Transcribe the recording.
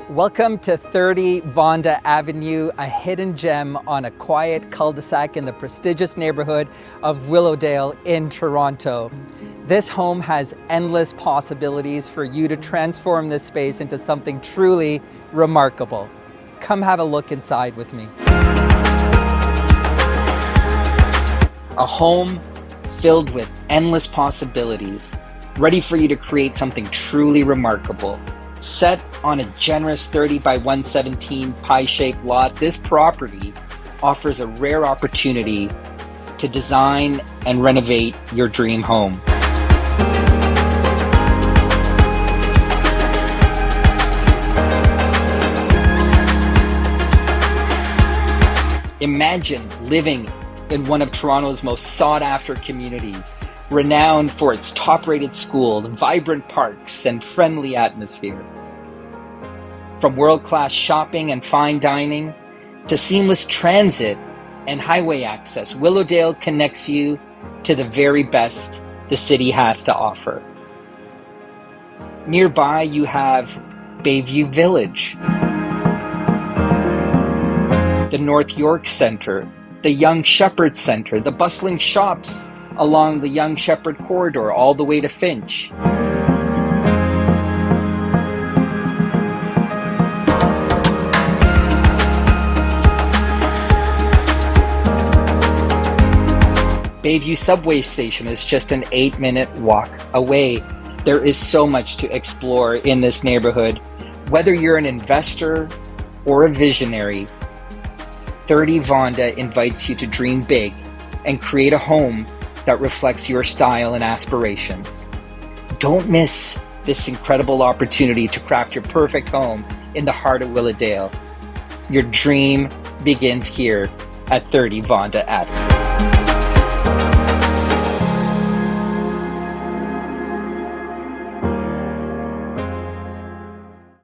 Welcome to 30 Vonda Avenue, a hidden gem on a quiet cul-de-sac in the prestigious neighborhood of Willowdale in Toronto. This home has endless possibilities for you to transform this space into something truly remarkable. Come have a look inside with me. A home filled with endless possibilities, ready for you to create something truly remarkable. Set on a generous 30 by 117 pie-shaped lot, this property offers a rare opportunity to design and renovate your dream home. Imagine living in one of Toronto's most sought-after communities, renowned for its top-rated schools, vibrant parks, and friendly atmosphere. From world-class shopping and fine dining to seamless transit and highway access, Willowdale connects you to the very best the city has to offer. Nearby, you have Bayview Village, the North York Centre, the Yonge Sheppard Centre, the bustling shops along the Yonge Sheppard corridor all the way to Finch. Bayview Subway Station is just an 8-minute walk away. There is so much to explore in this neighborhood. Whether you're an investor or a visionary, 30 Vonda invites you to dream big and create a home that reflects your style and aspirations. Don't miss this incredible opportunity to craft your perfect home in the heart of Willowdale. Your dream begins here at 30 Vonda Avenue.